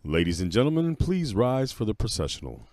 Ladies and gentlemen, please rise for the processional.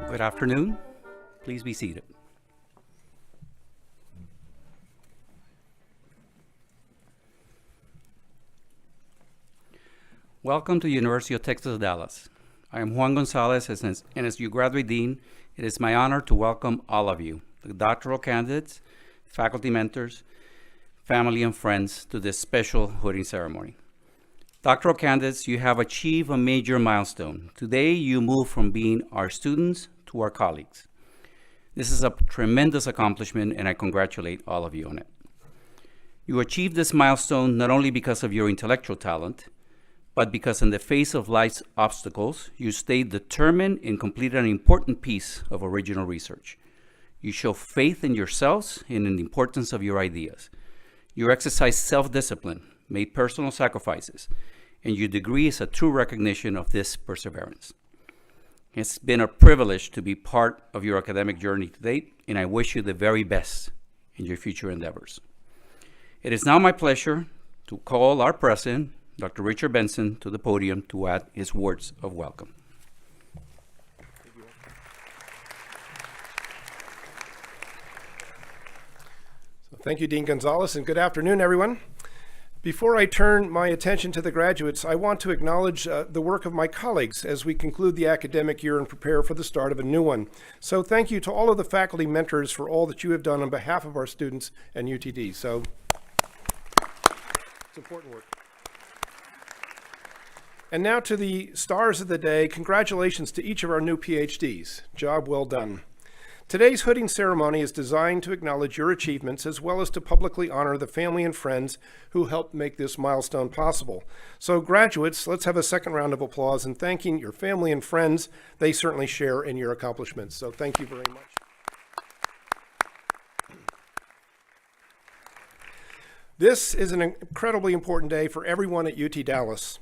Good afternoon. Please be seated. Welcome to University of Texas, Dallas. I am Juan Gonzalez, and as your graduate dean, it is my honor to welcome all of you, the doctoral candidates, faculty mentors, family, and friends to this special hooding ceremony. Doctoral candidates, you have achieved a major milestone. Today, you move from being our students to our colleagues. This is a tremendous accomplishment, and I congratulate all of you on it. You achieved this milestone not only because of your intellectual talent, but because in the face of life's obstacles, you stayed determined and completed an important piece of original research. You show faith in yourselves and in the importance of your ideas. You exercise self-discipline, made personal sacrifices, and your degree is a true recognition of this perseverance. It's been a privilege to be part of your academic journey to date, and I wish you the very best in your future endeavors. It is now my pleasure to call our president, Dr. Richard Benson, to the podium to add his words of welcome. Thank you, Dean Gonzalez, and good afternoon, everyone. Before I turn my attention to the graduates, I want to acknowledge the work of my colleagues as we conclude the academic year and prepare for the start of a new one. So thank you to all of the faculty mentors for all that you have done on behalf of our students and UTD. So it's important work. And now to the stars of the day. Congratulations to each of our new PhDs. Job well done. Today's hooding ceremony is designed to acknowledge your achievements as well as to publicly honor the family and friends who helped make this milestone possible. So graduates, let's have a second round of applause in thanking your family and friends. They certainly share in your accomplishments. So thank you very much. This is an incredibly important day for everyone at UT Dallas.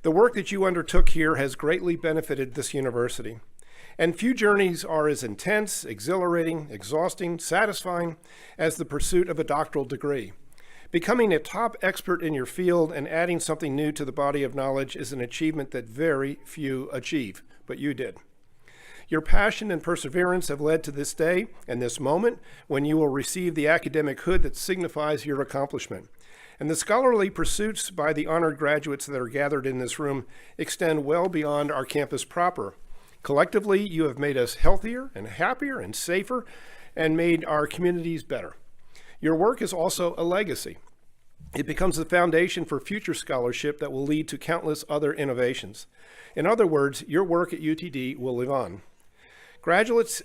The work that you undertook here has greatly benefited this university. And few journeys are as intense, exhilarating, exhausting, satisfying as the pursuit of a doctoral degree. Becoming a top expert in your field and adding something new to the body of knowledge is an achievement that very few achieve, but you did. Your passion and perseverance have led to this day and this moment when you will receive the academic hood that signifies your accomplishment. And the scholarly pursuits by the honored graduates that are gathered in this room extend well beyond our campus proper. Collectively, you have made us healthier and happier and safer and made our communities better. Your work is also a legacy. It becomes the foundation for future scholarship that will lead to countless other innovations. In other words, your work at UTD will live on. Graduates,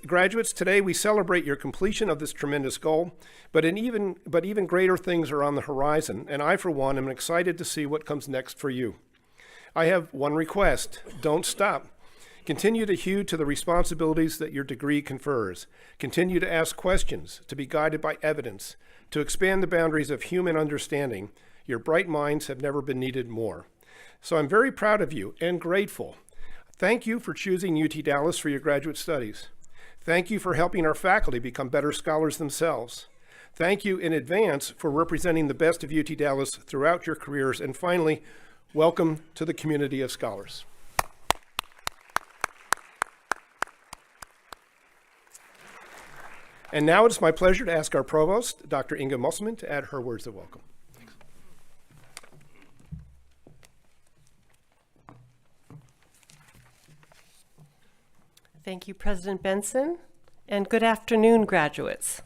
today we celebrate your completion of this tremendous goal, but even greater things are on the horizon, and I, for one, am excited to see what comes next for you. I have one request: don't stop. Continue to hew to the responsibilities that your degree confers. Continue to ask questions, to be guided by evidence, to expand the boundaries of human understanding. Your bright minds have never been needed more. So I'm very proud of you and grateful. Thank you for choosing UT Dallas for your graduate studies. Thank you for helping our faculty become better scholars themselves. Thank you in advance for representing the best of UT Dallas throughout your careers. And finally, welcome to the community of scholars. And now it is my pleasure to ask our provost, Dr. Inga Musselman, to add her words of welcome. Thanks. Thank you, President Benson, and good afternoon, graduates.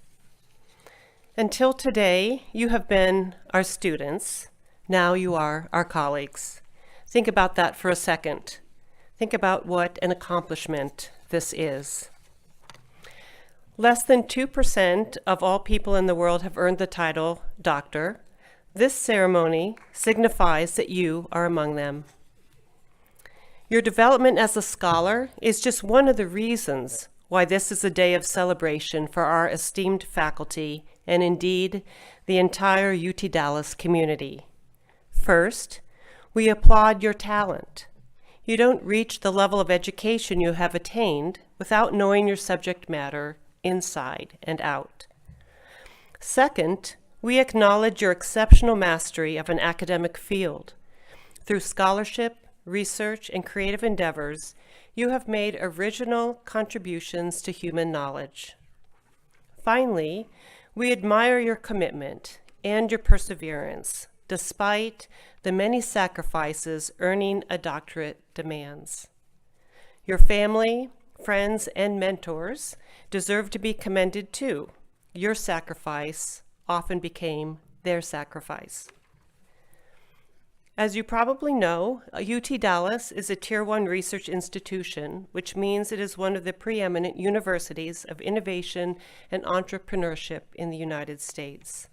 Until today, you have been our students. Now you are our colleagues. Think about that for a second. Think about what an accomplishment this is. Less than 2% of all people in the world have earned the title doctor. This ceremony signifies that you are among them. Your development as a scholar is just one of the reasons why this is a day of celebration for our esteemed faculty and indeed the entire UT Dallas community. First, we applaud your talent. You don't reach the level of education you have attained without knowing your subject matter inside and out. Second, we acknowledge your exceptional mastery of an academic field. Through scholarship, research, and creative endeavors, you have made original contributions to human knowledge. Finally, we admire your commitment and your perseverance, despite the many sacrifices earning a doctorate demands. Your family, friends, and mentors deserve to be commended too. Your sacrifice often became their sacrifice. As you probably know, UT Dallas is a Tier 1 research institution, which means it is one of the preeminent universities of innovation and entrepreneurship in the United States.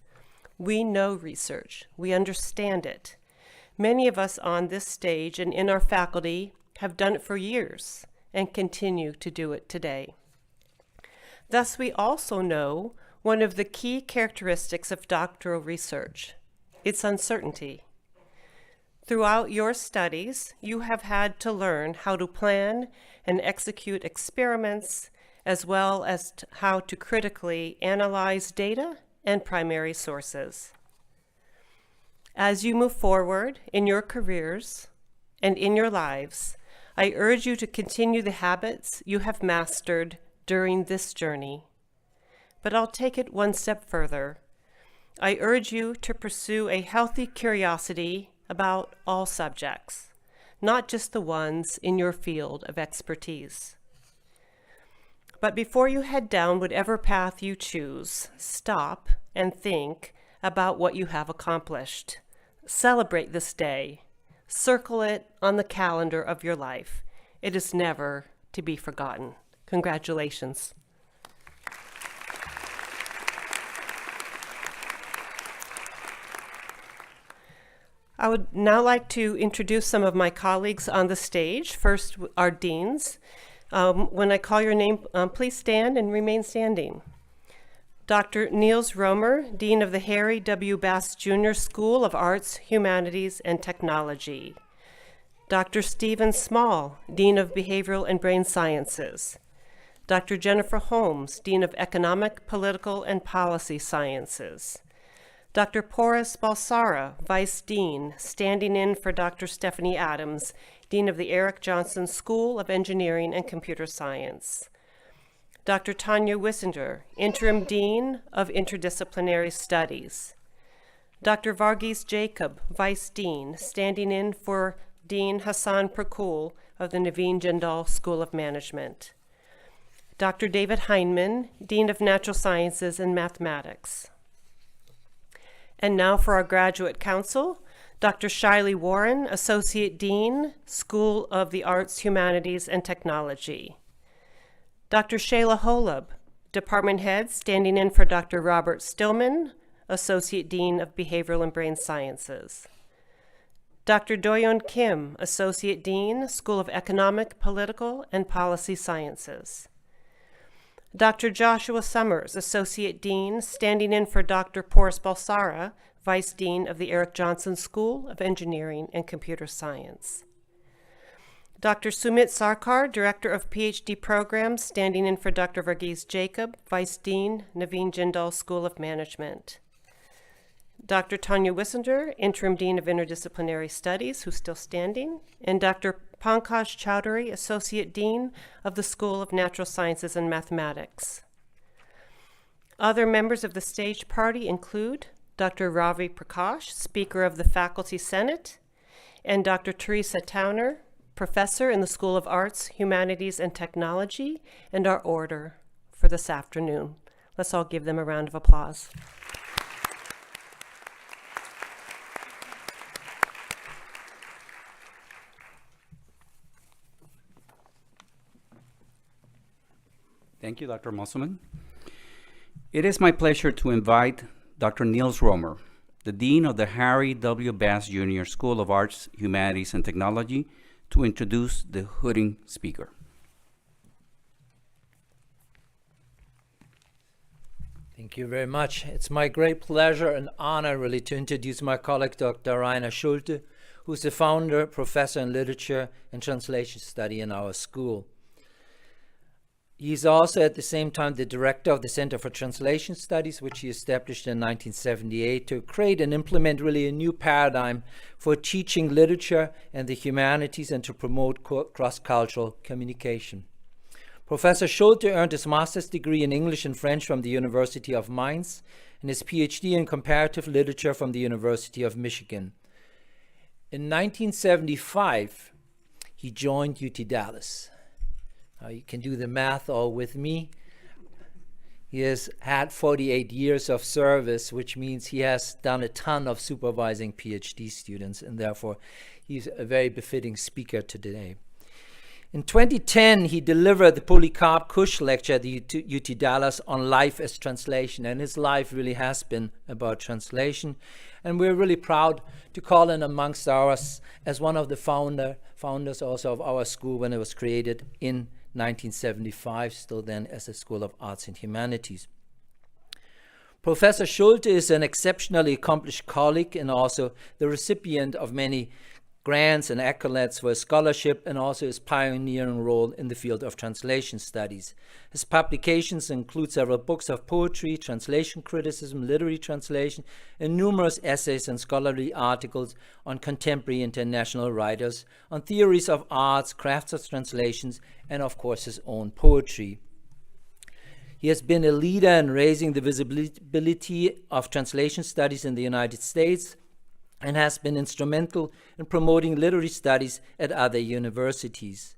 We know research. We understand it. Many of us on this stage and in our faculty have done it for years and continue to do it today. Thus, we also know one of the key characteristics of doctoral research, its uncertainty. Throughout your studies, you have had to learn how to plan and execute experiments, as well as how to critically analyze data and primary sources. As you move forward in your careers and in your lives, I urge you to continue the habits you have mastered during this journey. But I'll take it one step further. I urge you to pursue a healthy curiosity about all subjects, not just the ones in your field of expertise. But before you head down whatever path you choose, stop and think about what you have accomplished. Celebrate this day. Circle it on the calendar of your life. It is never to be forgotten. Congratulations. I would now like to introduce some of my colleagues on the stage. First, our deans. When I call your name, please stand and remain standing. Dr. Niels Romer, Dean of the Harry W. Bass Jr. School of Arts, Humanities, and Technology. Dr. Stephen Small, Dean of Behavioral and Brain Sciences. Dr. Jennifer Holmes, Dean of Economic, Political, and Policy Sciences. Dr. Porras Balsara, Vice Dean, standing in for Dr. Stephanie Adams, Dean of the Eric Johnson School of Engineering and Computer Science. Dr. Tanya Wissinger, Interim Dean of Interdisciplinary Studies. Dr. Varghese Jacob, Vice Dean, standing in for Dean Hassan Prakul of the Naveen Jindal School of Management. Dr. David Heinemann, Dean of Natural Sciences and Mathematics. And now for our graduate council, Dr. Shiley Warren, Associate Dean, School of the Arts, Humanities, and Technology. Dr. Shayla Holub, Department Head, standing in for Dr. Robert Stillman, Associate Dean of Behavioral and Brain Sciences. Dr. Doyeon Kim, Associate Dean, School of Economic, Political, and Policy Sciences. Dr. Joshua Summers, Associate Dean, standing in for Dr. Porras Balsara, Vice Dean of the Eric Johnson School of Engineering and Computer Science. Dr. Sumit Sarkar, Director of PhD Programs, standing in for Dr. Varghese Jacob, Vice Dean, Naveen Jindal School of Management. Dr. Tanya Wissinger, Interim Dean of Interdisciplinary Studies, who's still standing, and Dr. Pankaj Chowdhury, Associate Dean of the School of Natural Sciences and Mathematics. Other members of the stage party include Dr. Ravi Prakash, Speaker of the Faculty Senate, and Dr. Teresa Towner, Professor in the School of Arts, Humanities, and Technology, and our order for this afternoon. Let's all give them a round of applause. Thank you, Dr. Musselman. It is my pleasure to invite Dr. Niels Romer, the Dean of the Harry W. Bass Jr. School of Arts, Humanities, and Technology, to introduce the hooding speaker. Thank you very much. It's my great pleasure and honor really to introduce my colleague, Dr. Rainer Schulte, who's the founder, professor in literature and translation study in our school. He's also at the same time the director of the Center for Translation Studies, which he established in 1978 to create and implement really a new paradigm for teaching literature and the humanities and to promote cross-cultural communication. Professor Schulte earned his master's degree in English and French from the University of Mainz and his PhD in comparative literature from the University of Michigan. In 1975, he joined UT Dallas. You can do the math all with me. He has had 48 years of service, which means he has done a ton of supervising PhD students, and therefore he's a very befitting speaker today. In 2010, he delivered the Polycarp Kusch lecture at the UT Dallas on life as translation, and his life really has been about translation. And we're really proud to call him amongst ours as one of the founders also of our school when it was created in 1975, still then as a School of Arts and Humanities. Professor Schulte is an exceptionally accomplished colleague and also the recipient of many grants and accolades for his scholarship and also his pioneering role in the field of translation studies. His publications include several books of poetry, translation criticism, literary translation, and numerous essays and scholarly articles on contemporary international writers, on theories of arts, crafts of translations, and of course his own poetry. He has been a leader in raising the visibility of translation studies in the United States, and has been instrumental in promoting literary studies at other universities.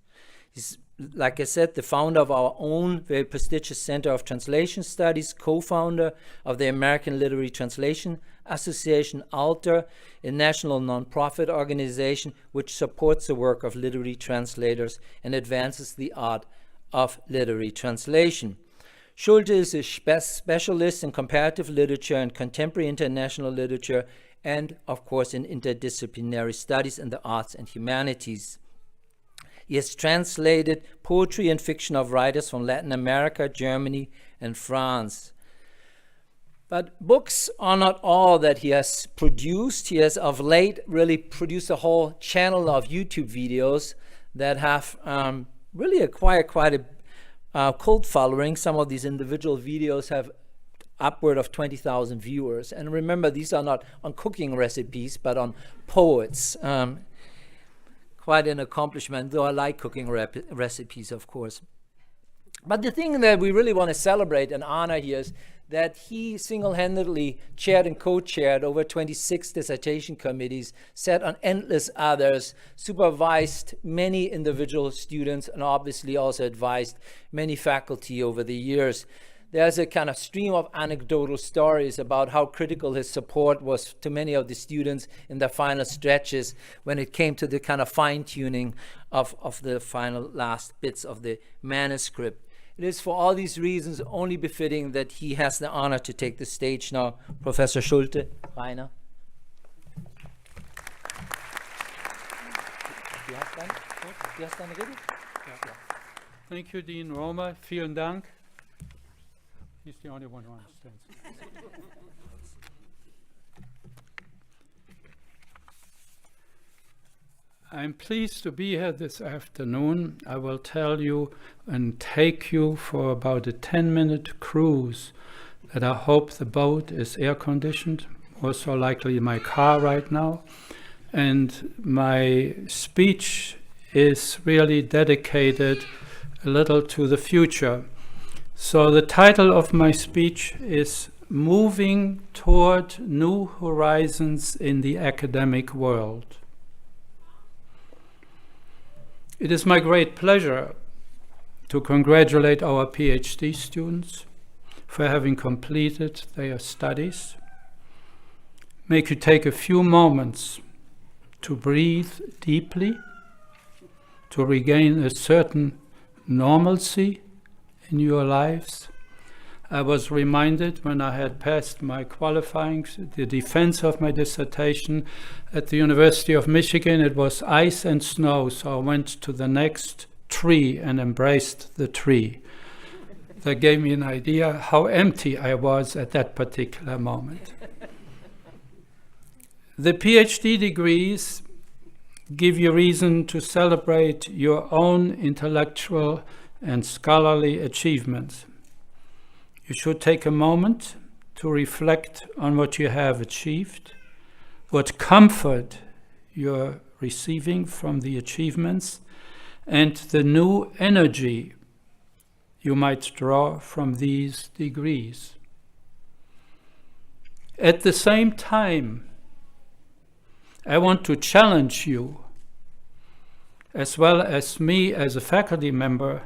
He's, like I said, the founder of our own very prestigious Center of Translation Studies, co-founder of the American Literary Translation Association, ALTER, a national nonprofit organization which supports the work of literary translators and advances the art of literary translation. Schulte is a specialist in comparative literature and contemporary international literature, and of course in interdisciplinary studies in the arts and humanities. He has translated poetry and fiction of writers from Latin America, Germany, and France. But books are not all that he has produced. He has of late really produced a whole channel of YouTube videos that have really acquired quite a cult following. Some of these individual videos have upward of 20,000 viewers. And remember, these are not on cooking recipes, but on poets. Quite an accomplishment, though I like cooking recipes, of course. But the thing that we really want to celebrate and honor here is that he single-handedly chaired and co-chaired over 26 dissertation committees, sat on endless others, supervised many individual students, and obviously also advised many faculty over the years. There's a kind of stream of anecdotal stories about how critical his support was to many of the students in their final stretches when it came to the kind of fine-tuning of the final last bits of the manuscript. It is for all these reasons only befitting that he has the honor to take the stage now. Professor Schulte, Rainer. Du hast deine Rede? Ja. Thank you, Dean Romer. Vielen Dank. He's the only one who understands. I'm pleased to be here this afternoon. I will tell you and take you for about a 10-minute cruise that I hope the boat is air-conditioned, also likely my car right now. And my speech is really dedicated a little to the future. So the title of my speech is Moving Toward New Horizons in the Academic World. It is my great pleasure to congratulate our PhD students for having completed their studies. Make you take a few moments to breathe deeply, to regain a certain normalcy in your lives. I was reminded when I had passed my qualifying, the defense of my dissertation at the University of Michigan, it was ice and snow, so I went to the next tree and embraced the tree. That gave me an idea how empty I was at that particular moment. The PhD degrees give you reason to celebrate your own intellectual and scholarly achievements. You should take a moment to reflect on what you have achieved, what comfort you're receiving from the achievements, and the new energy you might draw from these degrees. At the same time, I want to challenge you, as well as me as a faculty member,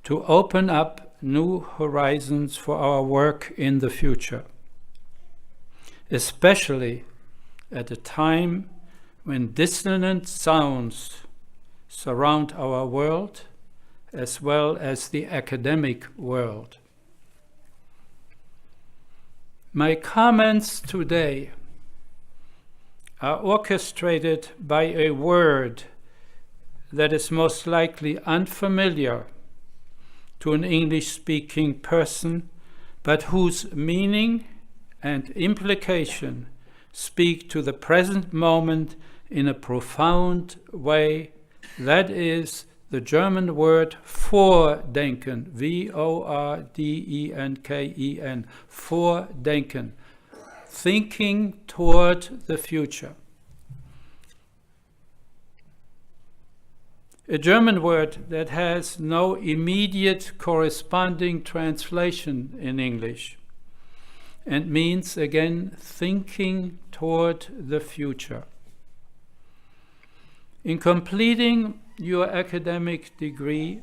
to open up new horizons for our work in the future, especially at a time when dissonant sounds surround our world as well as the academic world. My comments today are orchestrated by a word that is most likely unfamiliar to an English-speaking person, but whose meaning and implication speak to the present moment in a profound way. That is the German word Vordenken, Vordenken, Vordenken, thinking toward the future. A German word that has no immediate corresponding translation in English and means, again, thinking toward the future. In completing your academic degree,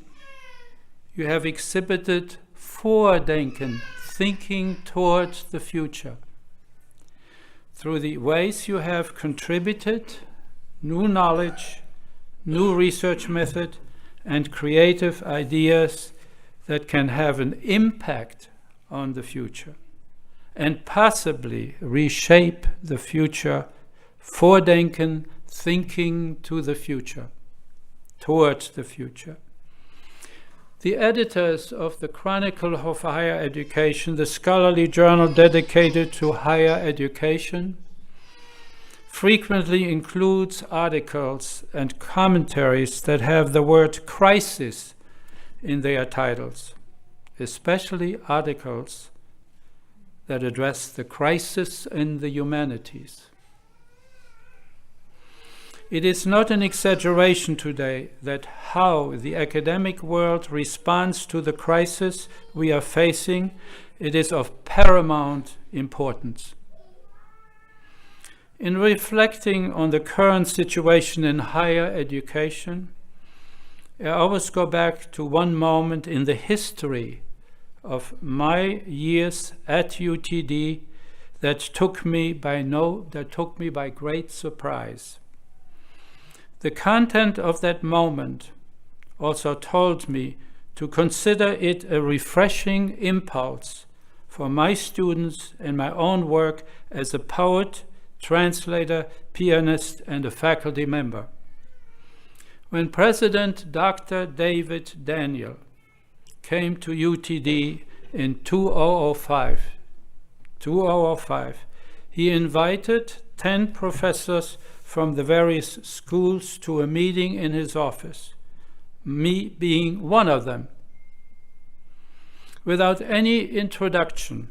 you have exhibited Vordenken, thinking toward the future, through the ways you have contributed new knowledge, new research method, and creative ideas that can have an impact on the future and possibly reshape the future. Vordenken, thinking to the future, towards the future. The editors of the Chronicle of Higher Education, the scholarly journal dedicated to higher education, frequently includes articles and commentaries that have the word crisis in their titles, especially articles that address the crisis in the humanities. It is not an exaggeration today that how the academic world responds to the crisis we are facing, it is of paramount importance. In reflecting on the current situation in higher education, I always go back to one moment in the history of my years at UTD that took me by great surprise. The content of that moment also told me to consider it a refreshing impulse for my students and my own work as a poet, translator, pianist, and a faculty member. When President Dr. David Daniel came to UTD in 2005, he invited 10 professors from the various schools to a meeting in his office, me being one of them. Without any introduction,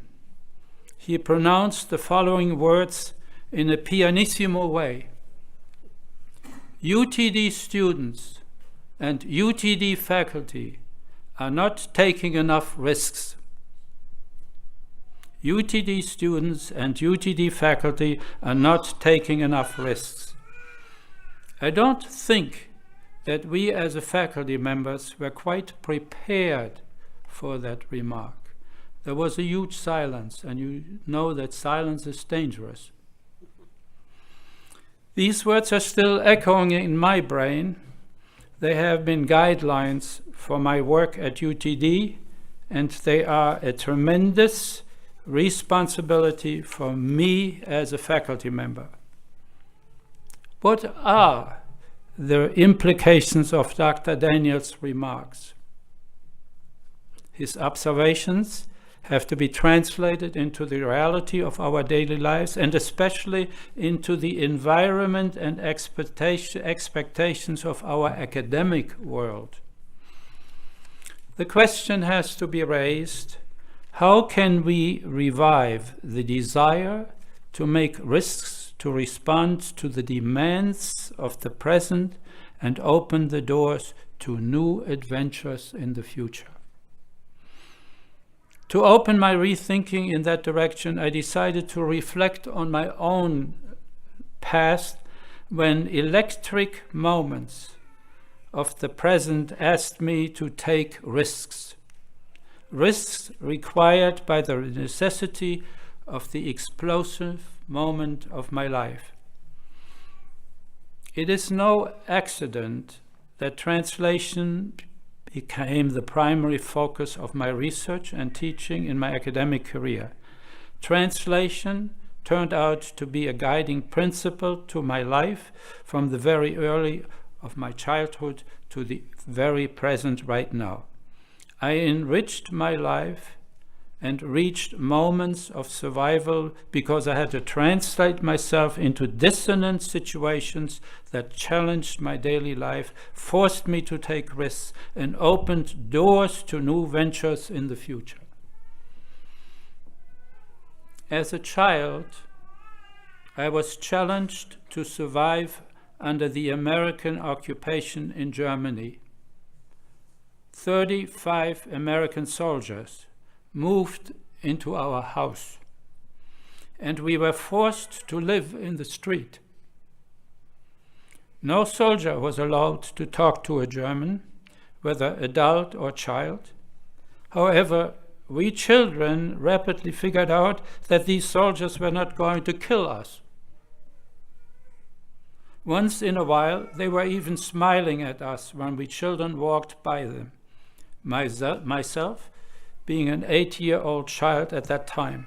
he pronounced the following words in a pianissimo way. UTD students and UTD faculty are not taking enough risks. UTD students and UTD faculty are not taking enough risks. I don't think that we as faculty members were quite prepared for that remark. There was a huge silence, and you know that silence is dangerous. These words are still echoing in my brain. They have been guidelines for my work at UTD, and they are a tremendous responsibility for me as a faculty member. What are the implications of Dr. Daniel's remarks? His observations have to be translated into the reality of our daily lives, and especially into the environment and expectations of our academic world. The question has to be raised: how can we revive the desire to make risks, to respond to the demands of the present, and open the doors to new adventures in the future? To open my rethinking in that direction, I decided to reflect on my own past when electric moments of the present asked me to take risks. risks required by the necessity of the explosive moment of my life. It is no accident that translation became the primary focus of my research and teaching in my academic career. Translation turned out to be a guiding principle to my life from the very early of my childhood to the very present right now. I enriched my life and reached moments of survival because I had to translate myself into dissonant situations that challenged my daily life, forced me to take risks, and opened doors to new ventures in the future. As a child, I was challenged to survive under the American occupation in Germany. 35 American soldiers moved into our house, and we were forced to live in the street. No soldier was allowed to talk to a German, whether adult or child. However, we children rapidly figured out that these soldiers were not going to kill us. Once in a while, they were even smiling at us when we children walked by them. Myself, being an 8-year-old child at that time.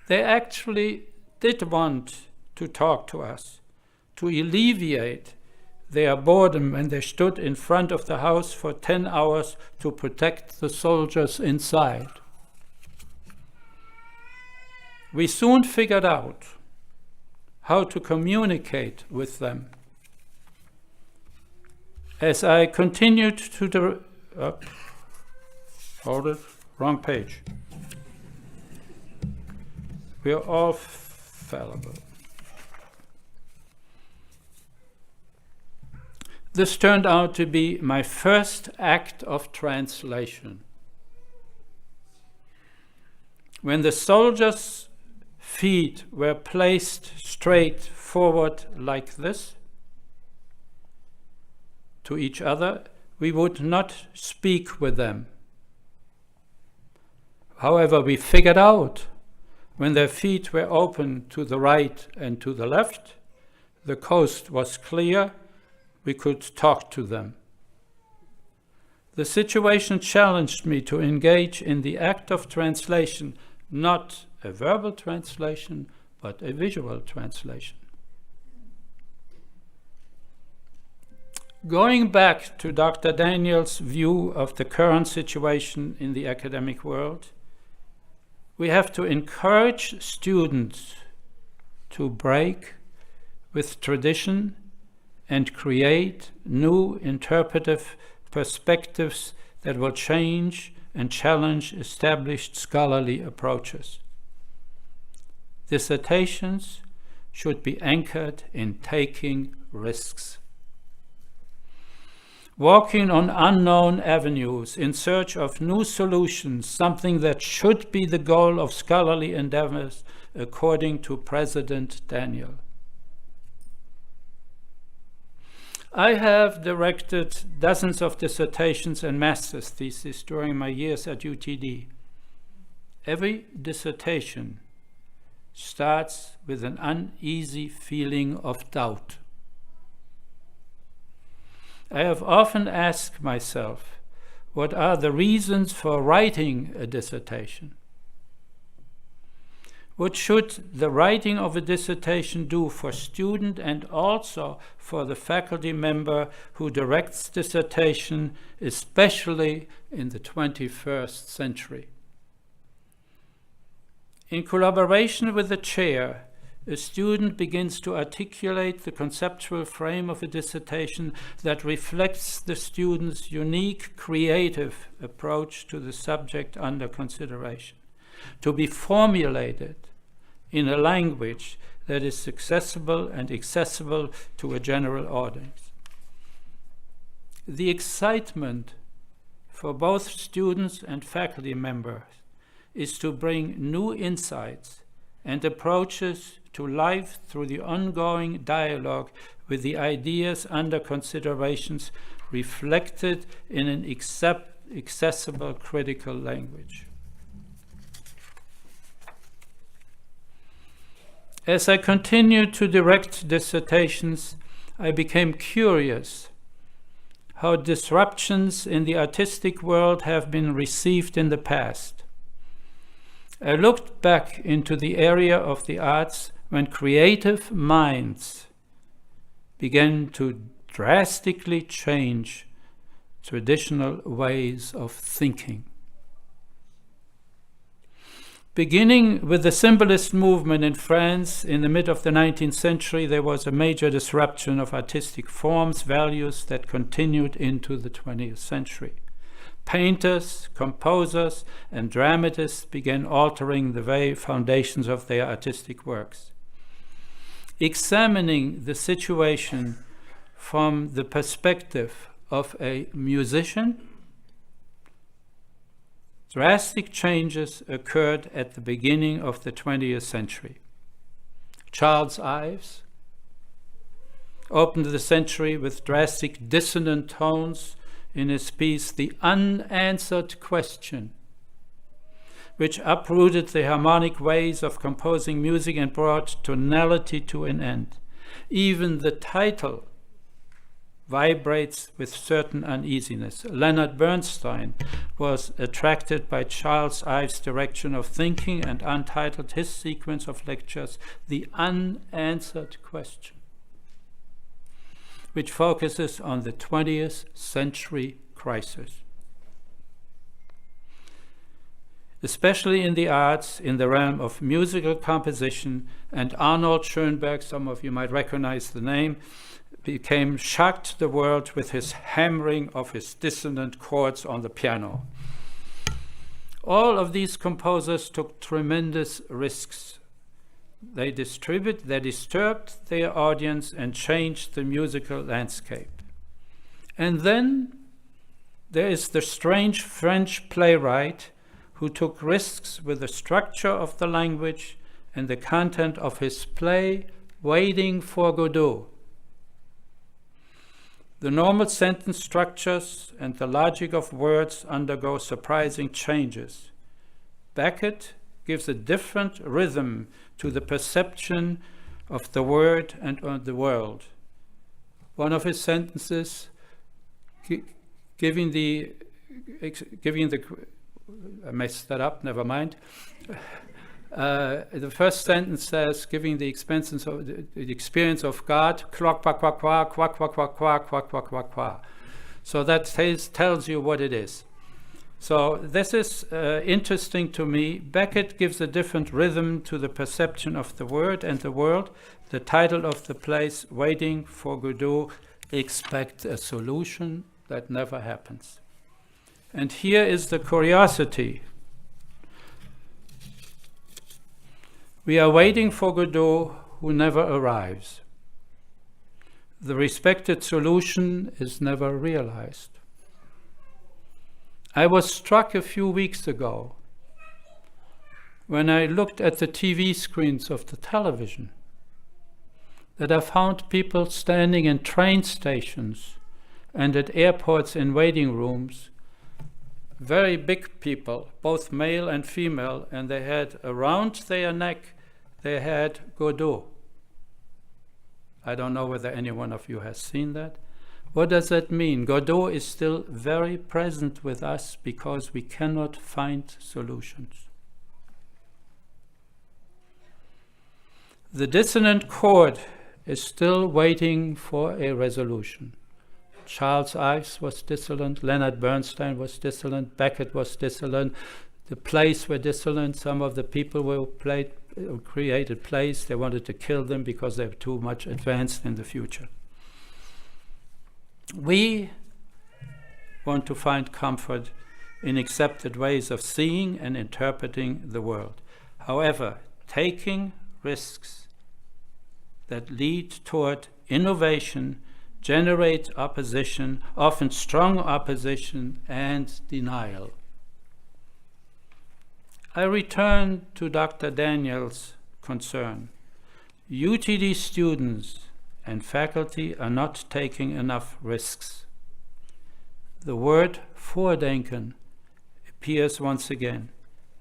They actually did want to talk to us, to alleviate their boredom when they stood in front of the house for 10 hours to protect the soldiers inside. We soon figured out how to communicate with them. As I continued to hold it, wrong page. We are all fallible. This turned out to be my first act of translation. When the soldiers' feet were placed straight forward like this to each other, we would not speak with them. However, we figured out when their feet were open to the right and to the left, the coast was clear, we could talk to them. The situation challenged me to engage in the act of translation, not a verbal translation, but a visual translation. Going back to Dr. Daniel's view of the current situation in the academic world, we have to encourage students to break with tradition and create new interpretive perspectives that will change and challenge established scholarly approaches. Dissertations should be anchored in taking risks. Walking on unknown avenues in search of new solutions, something that should be the goal of scholarly endeavors, according to President Daniel. I have directed dozens of dissertations and master's theses during my years at UTD. Every dissertation starts with an uneasy feeling of doubt. I have often asked myself, what are the reasons for writing a dissertation? What should the writing of a dissertation do for student and also for the faculty member who directs dissertation, especially in the 21st century? In collaboration with the chair, a student begins to articulate the conceptual frame of a dissertation that reflects the student's unique creative approach to the subject under consideration, to be formulated in a language that is accessible and accessible to a general audience. The excitement for both students and faculty members is to bring new insights and approaches to life through the ongoing dialogue with the ideas under considerations reflected in an accessible critical language. As I continued to direct dissertations, I became curious how disruptions in the artistic world have been received in the past. I looked back into the area of the arts when creative minds began to drastically change traditional ways of thinking. Beginning with the symbolist movement in France in the mid of the 19th century, there was a major disruption of artistic forms, values that continued into the 20th century. Painters, composers, and dramatists began altering the very foundations of their artistic works. Examining the situation from the perspective of a musician, drastic changes occurred at the beginning of the 20th century. Charles Ives opened the century with drastic dissonant tones in his piece, The Unanswered Question, which uprooted the harmonic ways of composing music and brought tonality to an end. Even the title vibrates with certain uneasiness. Leonard Bernstein was attracted by Charles Ives' direction of thinking and untitled his sequence of lectures, The Unanswered Question, which focuses on the 20th century crisis. Especially in the arts, in the realm of musical composition, and Arnold Schoenberg, some of you might recognize the name, shocked the world with his hammering of his dissonant chords on the piano. All of these composers took tremendous risks. They disturbed their audience and changed the musical landscape. And then there is the strange French playwright who took risks with the structure of the language and the content of his play, Waiting for Godot. The normal sentence structures and the logic of words undergo surprising changes. Beckett gives a different rhythm to the perception of the word and of the world. One of his sentences, giving the I messed that up, never mind. The first sentence says, giving the experience of God, quack, quack, quack, quack, quack, quack, quack, quack, quack, quack, quack, quack. So that tells you what it is. So this is interesting to me. Beckett gives a different rhythm to the perception of the word and the world. The title of the place, Waiting for Godot, expect a solution that never happens. And here is the curiosity. We are waiting for Godot, who never arrives. The respected solution is never realized. I was struck a few weeks ago when I looked at the TV screens of the television that I found people standing in train stations and at airports in waiting rooms, very big people, both male and female, and they had around their neck, they had Godot. I don't know whether any one of you has seen that. What does that mean? Godot is still very present with us because we cannot find solutions. The dissonant chord is still waiting for a resolution. Charles Ives was dissonant, Leonard Bernstein was dissonant, Beckett was dissonant, the plays were dissonant. Some of the people who created plays, they wanted to kill them because they were too much advanced in the future. We want to find comfort in accepted ways of seeing and interpreting the world. However, taking risks that lead toward innovation generate opposition, often strong opposition and denial. I return to Dr. Daniels' concern. UTD students and faculty are not taking enough risks. the word Vordenken appears once again,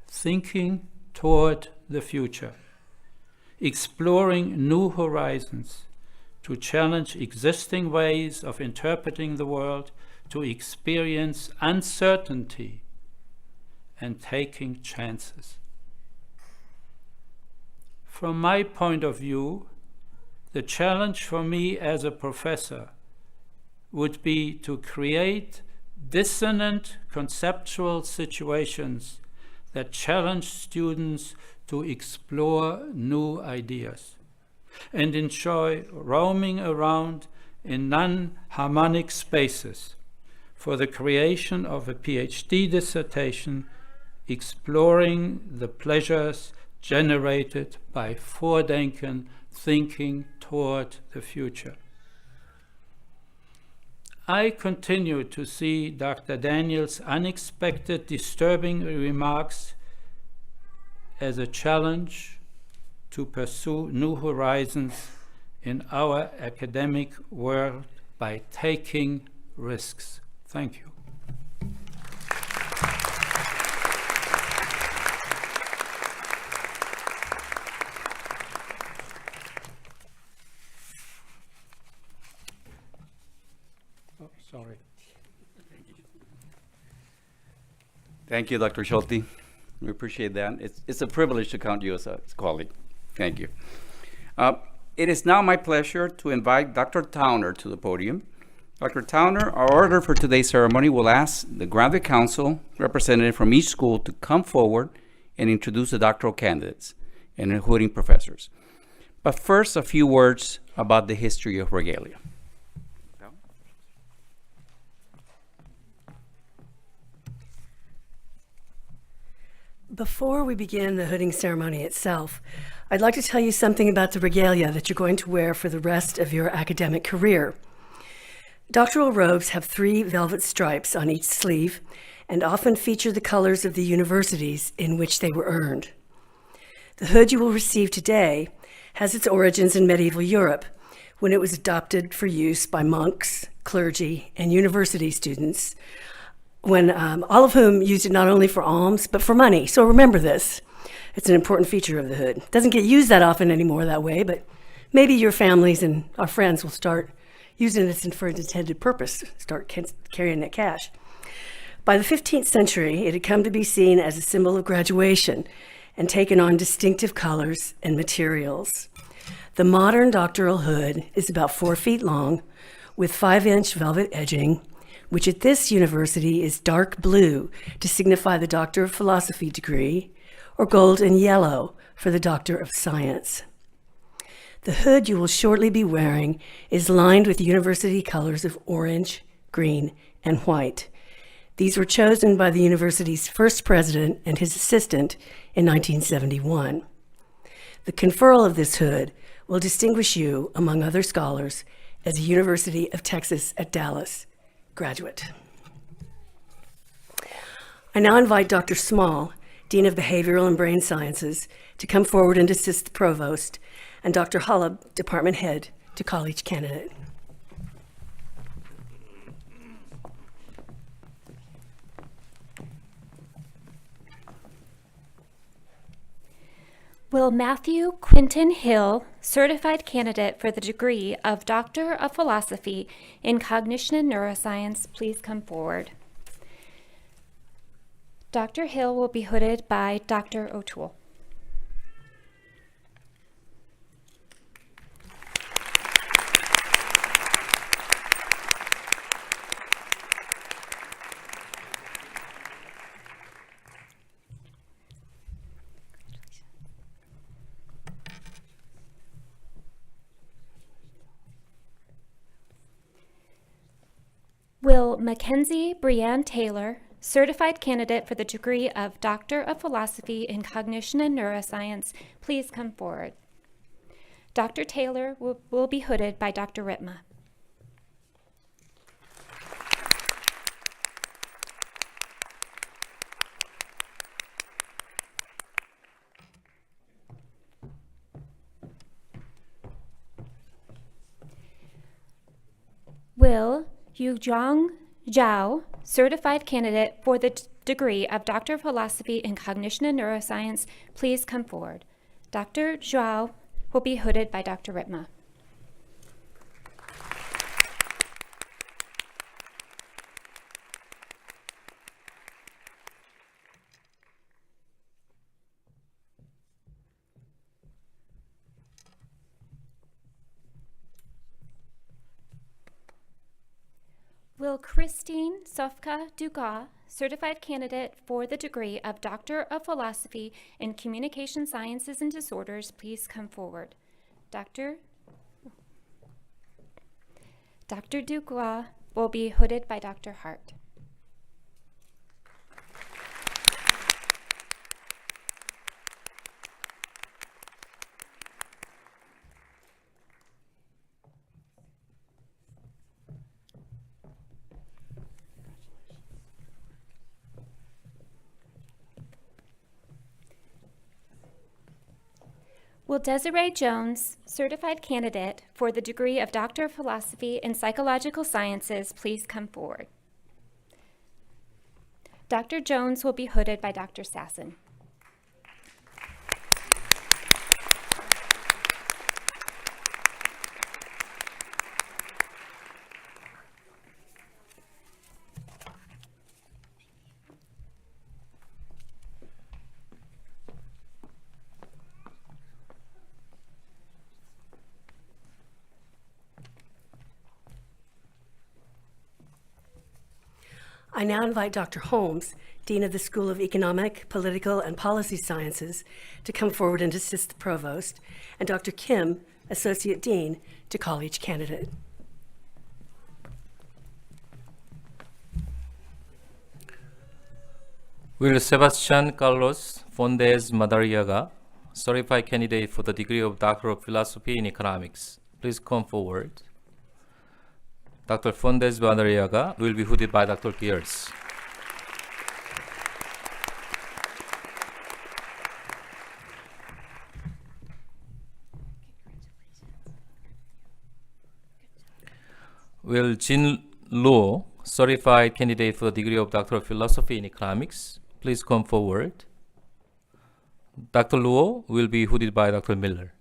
thinking toward the future, exploring new horizons, to challenge existing ways of interpreting the world, to experience uncertainty, and taking chances. From my point of view, the challenge for me as a professor would be to create dissonant conceptual situations that challenge students to explore new ideas and enjoy roaming around in non-harmonic spaces for the creation of a PhD dissertation exploring the pleasures generated by Vordenken, thinking toward the future. I continue to see Dr. Daniels' unexpected, disturbing remarks as a challenge to pursue new horizons in our academic world by taking risks. Thank you. Oh, sorry. Thank you, Dr. Schulte. We appreciate that. It's a privilege to count you as a colleague. Thank you. It is now my pleasure to invite Dr. Towner to the podium. Dr. Towner, our orator for today's ceremony, will ask the Graduate Council representative from each school to come forward and introduce the doctoral candidates, and including professors. But first, a few words about the history of regalia. Before we begin the hooding ceremony itself, I'd like to tell you something about the regalia that you're going to wear for the rest of your academic career. Doctoral robes have 3 velvet stripes on each sleeve and often feature the colors of the universities in which they were earned. The hood you will receive today has its origins in medieval Europe, when it was adopted for use by monks, clergy, and university students, when all of whom used it not only for alms, but for money. So remember this. It's an important feature of the hood. It doesn't get used that often anymore that way, but maybe your families and our friends will start using this for its intended purpose, start carrying that cash. By the 15th century, it had come to be seen as a symbol of graduation and taken on distinctive colors and materials. The modern doctoral hood is about 4 feet long with 5-inch velvet edging, which at this university is dark blue to signify the Doctor of Philosophy degree, or gold and yellow for the Doctor of Science. The hood you will shortly be wearing is lined with university colors of orange, green, and white. These were chosen by the university's first president and his assistant in 1971. The conferral of this hood will distinguish you, among other scholars, as a University of Texas at Dallas graduate. I now invite Dr. Small, Dean of Behavioral and Brain Sciences, to come forward and assist the provost, and Dr. Hullab, department head, to call each candidate. Will Matthew Quinton Hill, certified candidate for the degree of Doctor of Philosophy in Cognition and Neuroscience, please come forward? Dr. Hill will be hooded by Dr. O'Toole. Will Mackenzie Brianne Taylor, certified candidate for the degree of Doctor of Philosophy in Cognition and Neuroscience, please come forward? Dr. Taylor will be hooded by Dr. Ritma. Will Yujong Zhao, certified candidate for the degree of Doctor of Philosophy in Cognition and Neuroscience, please come forward. Dr. Zhao will be hooded by Dr. Ritma. Will Christine Sofka Dugas, certified candidate for the degree of Doctor of Philosophy in Communication Sciences and Disorders, please come forward. Dr. Dugas will be hooded by Dr. Hart. Will Desiree Jones, certified candidate for the degree of Doctor of Philosophy in Psychological Sciences, please come forward. Dr. Jones will be hooded by Dr. Sasson. I now invite Dr. Holmes, Dean of the School of Economic, Political, and Policy Sciences, to come forward and assist the Provost, and Dr. Kim, Associate Dean, to call each candidate. Will Sebastian Carlos Fondes Madariaga, certified candidate for the degree of Doctor of Philosophy in Economics, please come forward. Dr. Fondes Madariaga will be hooded by Dr. Gears. Will Jin Luo, certified candidate for the degree of Doctor of Philosophy in Economics, please come forward. Dr. Luo will be hooded by Dr. Miller.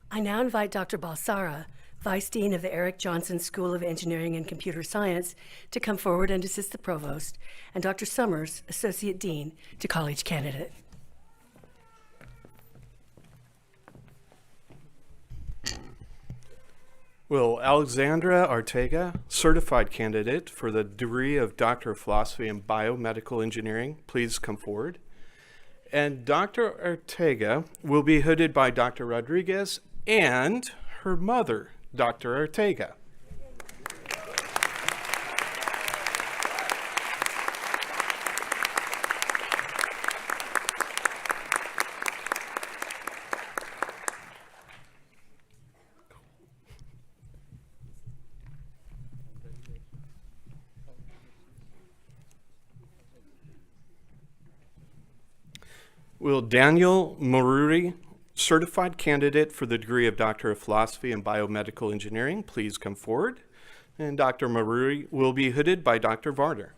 I now invite Dr. Balsara, Vice Dean of the Eric Johnson School of Engineering and Computer Science, to come forward and assist the Provost, and Dr. Summers, Associate Dean, to call each candidate. Will Alexandra Ortega, certified candidate for the degree of Doctor of Philosophy in Biomedical Engineering, please come forward? And Dr. Ortega will be hooded by Dr. Rodriguez and her mother, Dr. Ortega. Will Daniel Maruri, certified candidate for the degree of Doctor of Philosophy in Biomedical Engineering, please come forward? And Dr. Maruri will be hooded by Dr. Varder.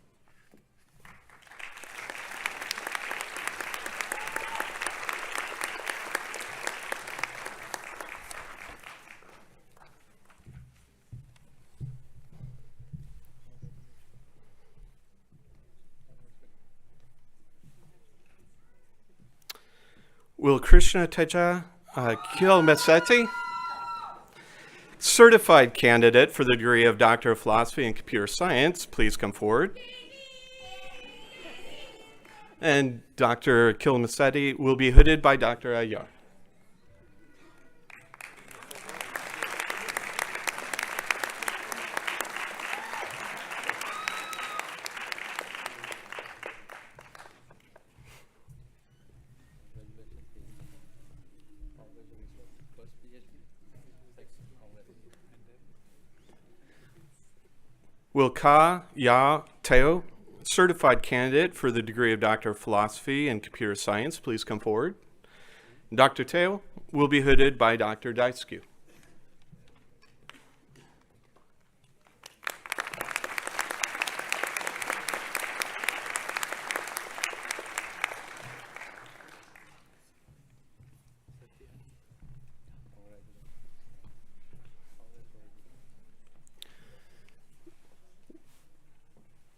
Will Krishna Teja Kilmesetti, certified candidate for the degree of Doctor of Philosophy in Computer Science, please come forward? And Dr. Kilmesetti will be hooded by Dr. Ayar. Will Ka Ya Teo, certified candidate for the degree of Doctor of Philosophy in Computer Science, please come forward. Dr. Teo will be hooded by Dr. Daisku.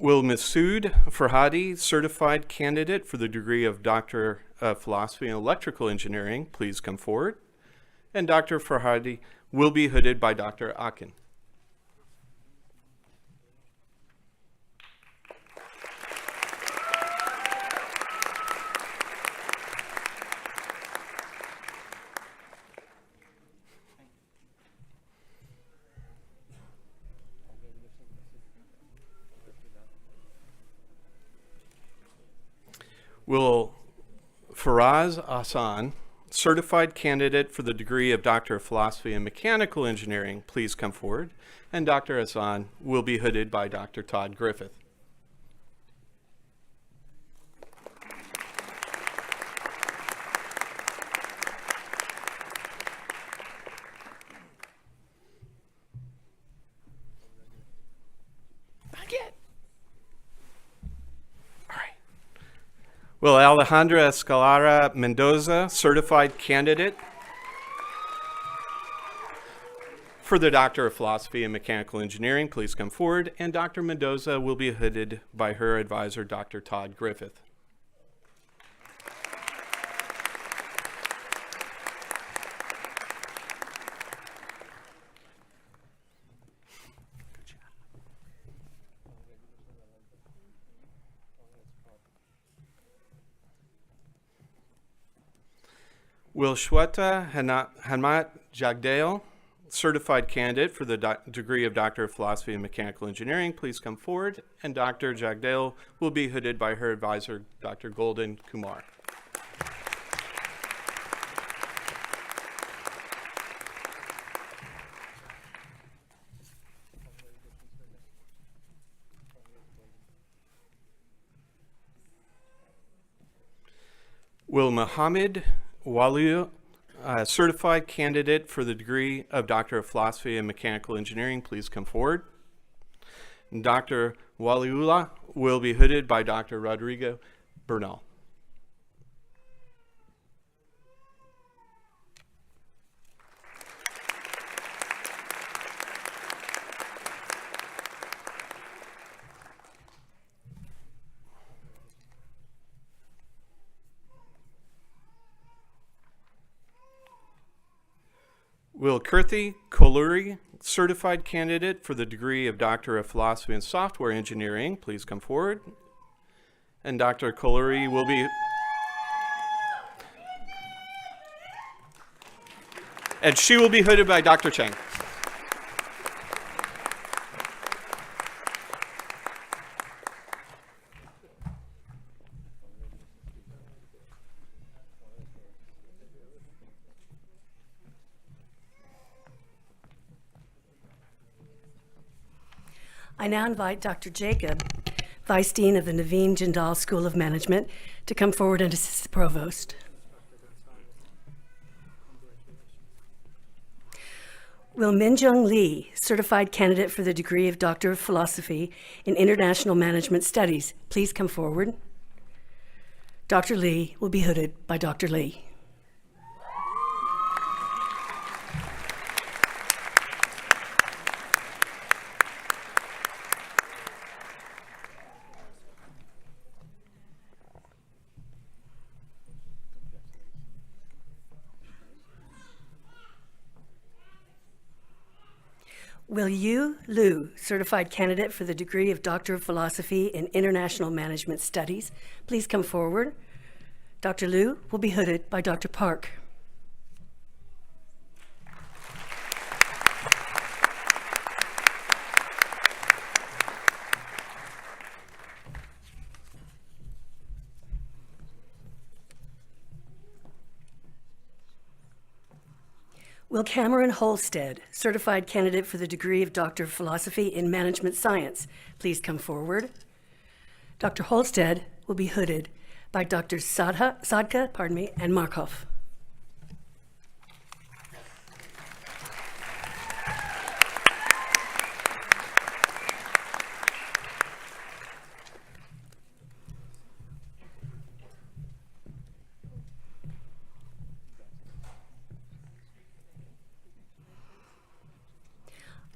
Will Masood Farhadi, certified candidate for the degree of Doctor of Philosophy in Electrical Engineering, please come forward. And Dr. Farhadi will be hooded by Dr. Akin. Will Faraz Hassan, certified candidate for the degree of Doctor of Philosophy in Mechanical Engineering, please come forward. And Dr. Hassan will be hooded by Dr. Todd Griffith. Will Alejandra Escalara Mendoza, certified candidate for the Doctor of Philosophy in Mechanical Engineering, please come forward. And Dr. Mendoza will be hooded by her advisor, Dr. Todd Griffith. Will Shweta Hamat Jagdale, certified candidate for the degree of Doctor of Philosophy in Mechanical Engineering, please come forward. And Dr. Jagdale will be hooded by her advisor, Dr. Golden Kumar. Will Muhammad Waliu, certified candidate for the degree of Doctor of Philosophy in Mechanical Engineering, please come forward. And Dr. Waliula will be hooded by Dr. Rodrigo Bernal. Will Kirthi Koluri, certified candidate for the degree of Doctor of Philosophy in Software Engineering, please come forward. And Dr. Koluri will be... And she will be hooded by Dr. Cheng. I now invite Dr. Jacob, Vice Dean of the Naveen Jindal School of Management, to come forward and assist the Provost. Will Minjung Lee, certified candidate for the degree of Doctor of Philosophy in International Management Studies, please come forward. Dr. Lee will be hooded by Dr. Lee. Will Yu Liu, certified candidate for the degree of Doctor of Philosophy in International Management Studies, please come forward. Dr. Liu will be hooded by Dr. Park. Will Cameron Holstead, certified candidate for the degree of Doctor of Philosophy in Management Science, please come forward? Dr. Holstead will be hooded by Dr. Sadka, and Markov.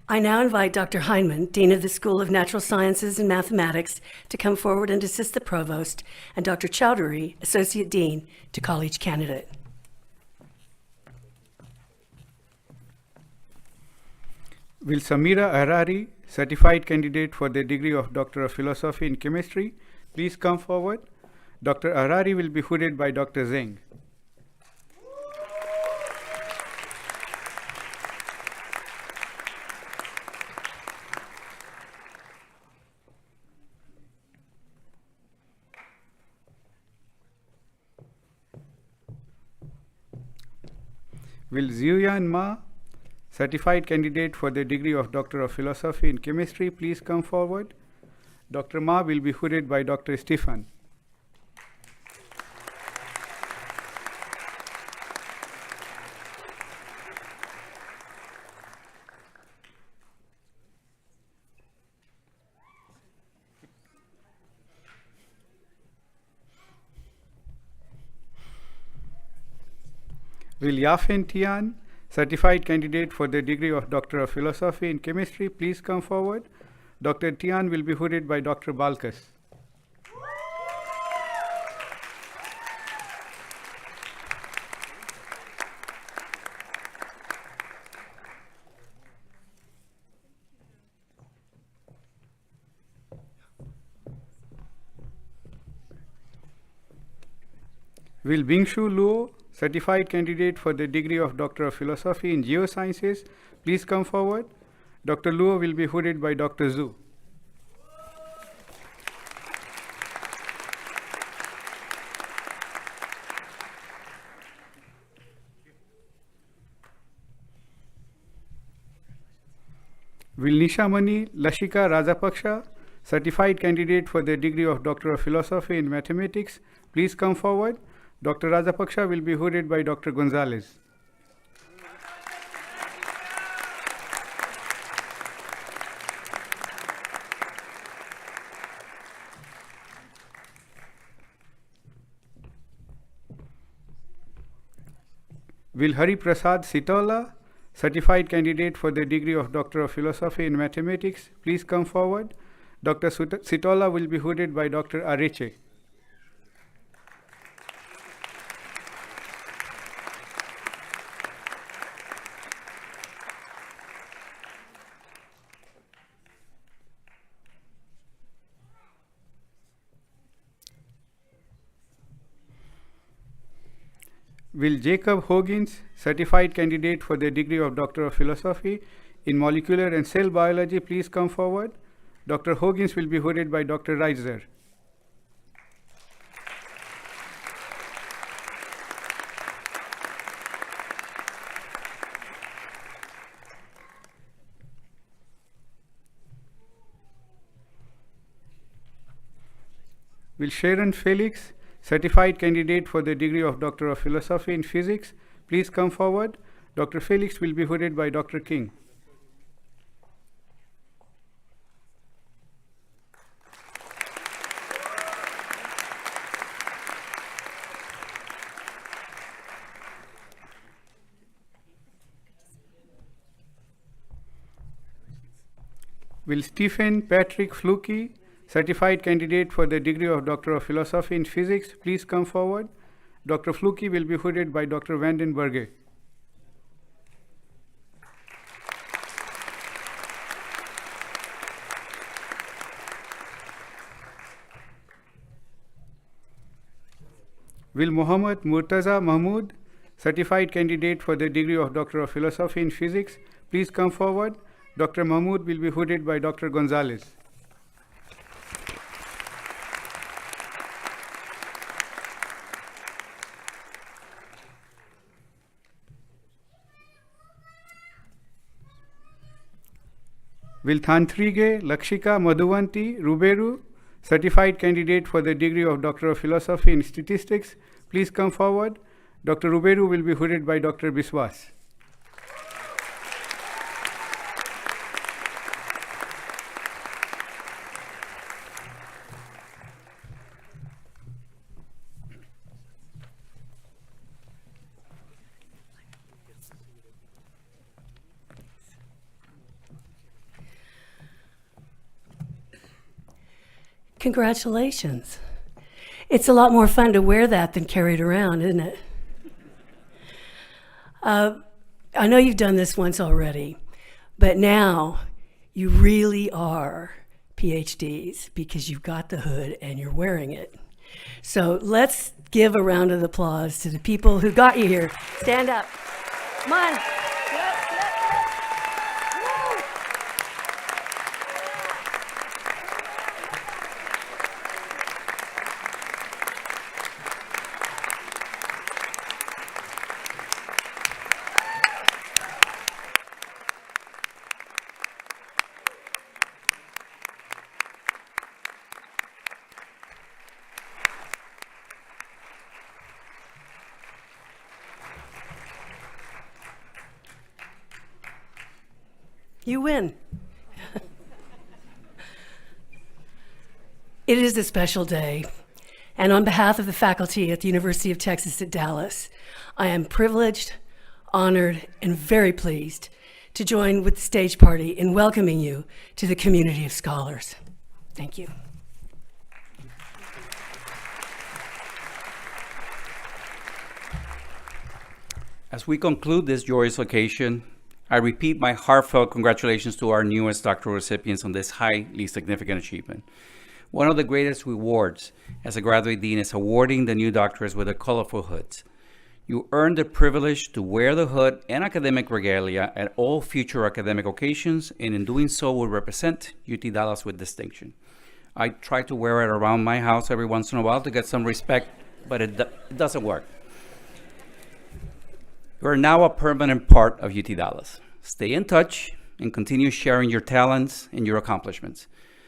I now invite Dr. Heinemann, Dean of the School of Natural Sciences and Mathematics, to come forward and assist the Provost, and Dr. Chowdhury, Associate Dean, to call each candidate. Will Samira Harari, certified candidate for the degree of Doctor of Philosophy in Chemistry, please come forward? Dr. Harari will be hooded by Dr. Zeng. Will Ziyuan Ma, certified candidate for the degree of Doctor of Philosophy in Chemistry, please come forward? Dr. Ma will be hooded by Dr. Stefan. Will Yafen Tian, certified candidate for the degree of Doctor of Philosophy in Chemistry, please come forward? Dr. Tian will be hooded by Dr. Balkas. Will Bingshu Luo, certified candidate for the degree of Doctor of Philosophy in Geosciences, please come forward? Dr. Luo will be hooded by Dr. Zhu. Will Nishamani Lashika Rajapaksha, certified candidate for the degree of Doctor of Philosophy in Mathematics, please come forward? Dr. Rajapaksha will be hooded by Dr. Gonzalez. Will Hari Prasad Sitola, certified candidate for the degree of Doctor of Philosophy in Mathematics, please come forward? Dr. Sitola will be hooded by Dr. Areche. Will Jacob Hoggins, certified candidate for the degree of Doctor of Philosophy in Molecular and Cell Biology, please come forward? Dr. Hoggins will be hooded by Dr. Reiser. Will Sharon Felix, certified candidate for the degree of Doctor of Philosophy in Physics, please come forward? Dr. Felix will be hooded by Dr. King. Will Stephen Patrick Fluke, certified candidate for the degree of Doctor of Philosophy in Physics, please come forward? Dr. Fluke will be hooded by Dr. Vandenberge. Will Muhammad Murtaza Mahmood, certified candidate for the degree of Doctor of Philosophy in Physics, please come forward? Dr. Mahmood will be hooded by Dr. Gonzalez. Vilthantrige Lakshika Madhuvanti Ruberu, certified candidate for the degree of Doctor of Philosophy in Statistics. Please come forward. Dr. Ruberu will be hooded by Dr. Biswas. Congratulations. It's a lot more fun to wear that than carry it around, isn't it? I know you've done this once already, but now you really are PhDs because you've got the hood and you're wearing it. So let's give a round of applause to the people who got you here. Stand up. Come on. You win. It is a special day, and on behalf of the faculty at the University of Texas at Dallas, I am privileged, honored, and very pleased to join with the stage party in welcoming you to the community of scholars. Thank you. As we conclude this joyous occasion, I repeat my heartfelt congratulations to our newest doctoral recipients on this highly significant achievement. One of the greatest rewards as a graduate dean is awarding the new doctorates with their colorful hoods. You earn the privilege to wear the hood and academic regalia at all future academic occasions, and in doing so will represent UT Dallas with distinction. I try to wear it around my house every once in a while to get some respect, but it doesn't work. You are now a permanent part of UT Dallas. Stay in touch and continue sharing your talents and your accomplishments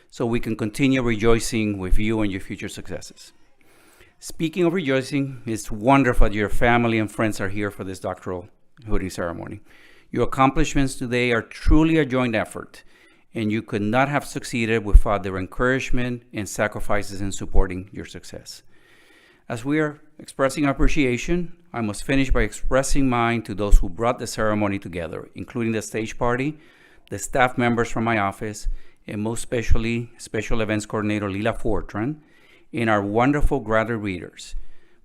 so we can continue rejoicing with you and your future successes. Speaking of rejoicing, it's wonderful that your family and friends are here for this doctoral hooding ceremony. Your accomplishments today are truly a joint effort, and you could not have succeeded without their encouragement and sacrifices in supporting your success. As we are expressing our appreciation, I must finish by expressing mine to those who brought the ceremony together, including the stage party, the staff members from my office, and most especially Special Events Coordinator Lila Fortran, and our wonderful graduate readers,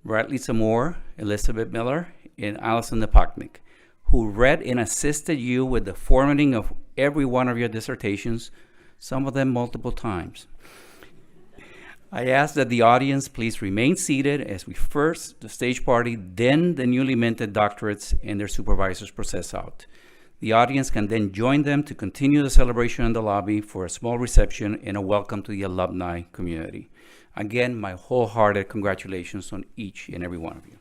Bradley Zamore, Elizabeth Miller, and Allison Nepoknik, who read and assisted you with the formatting of every one of your dissertations, some of them multiple times. I ask that the audience please remain seated as we first the stage party, then the newly minted doctorates and their supervisors process out. The audience can then join them to continue the celebration in the lobby for a small reception and a welcome to the alumni community. Again, my wholehearted congratulations on each and every one of you.